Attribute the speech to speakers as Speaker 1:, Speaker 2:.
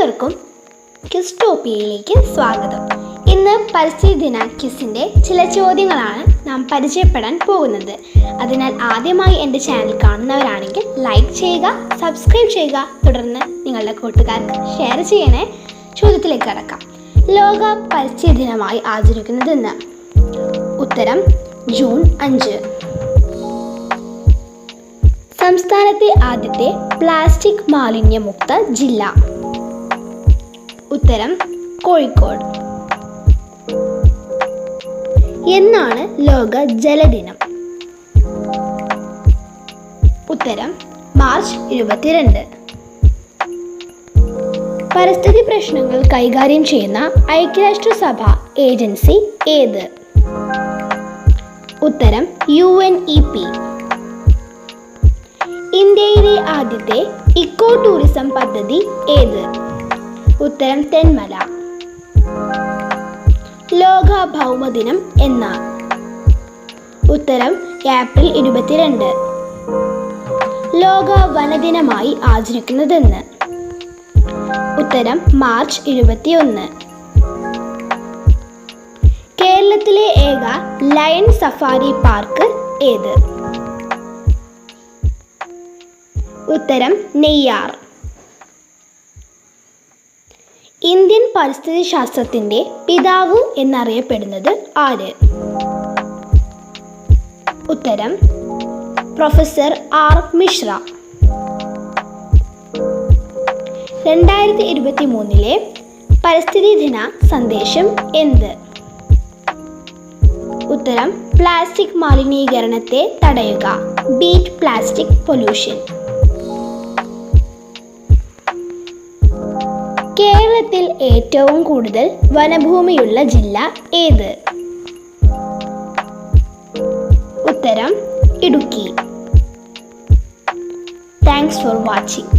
Speaker 1: ഏവർക്കും ക്വിസ്റ്റോപ്പിയയിലേക്ക് സ്വാഗതം. ഇന്ന് പരിസ്ഥിതി ദിന ക്വിസിൻ്റെ ചില ചോദ്യങ്ങളാണ് നാം പരിചയപ്പെടാൻ പോകുന്നത്. അതിനാൽ ആദ്യമായി എൻ്റെ ചാനൽ കാണുന്നവരാണെങ്കിൽ ലൈക്ക് ചെയ്യുക, സബ്സ്ക്രൈബ് ചെയ്യുക, തുടർന്ന് നിങ്ങളുടെ കൂട്ടുകാർക്ക് ഷെയർ ചെയ്യണേ. ചോദ്യത്തിലേക്ക് കടക്കാം. ലോക പരിസ്ഥിതി ദിനമായി ആചരിക്കുന്നത് എന്ന്? ഉത്തരം ജൂൺ 5. സംസ്ഥാനത്തെ ആദ്യത്തെ പ്ലാസ്റ്റിക് മാലിന്യമുക്ത ജില്ല? ഉത്തരം കോഴിക്കോട്. എന്നാണ് ലോക ജലദിനം? ഉത്തരം മാർച്ച് 22. പരിസ്ഥിതി പ്രശ്നങ്ങൾ കൈകാര്യം ചെയ്യുന്ന ഐക്യരാഷ്ട്രസഭ ഏജൻസി ഏത്? ഉത്തരം UNEP. ഇന്ത്യയിലെ ആദ്യത്തെ ഇക്കോ ടൂറിസം പദ്ധതി ഏത്? ഉത്തരം തെന്മല. ലോക ഭൗമദിനം എന്നാണ്? ഉത്തരം ഏപ്രിൽ 22. ലോക വനദിനമായി ആചരിക്കുന്നതെന്ന്? ഉത്തരം മാർച്ച് 21. കേരളത്തിലെ ഏക ലയൺ സഫാരി പാർക്ക് ഏത്? ഉത്തരം നെയ്യാർ. ഇന്ത്യൻ പരിസ്ഥിതി ശാസ്ത്രത്തിൻ്റെ പിതാവ് എന്നറിയപ്പെടുന്നത് ആര്? ഉത്തരം പ്രൊഫസർ R. മിശ്ര. 2023 പരിസ്ഥിതി ദിന സന്ദേശം എന്ത്? ഉത്തരം പ്ലാസ്റ്റിക് മാലിന്യീകരണത്തെ തടയുക, ബീറ്റ് പ്ലാസ്റ്റിക് പൊല്യൂഷൻ. കേരളത്തിൽ ഏറ്റവും കൂടുതൽ വനഭൂമിയുള്ള ജില്ല ഏത്? ഉത്തരം ഇടുക്കി. Thanks for watching.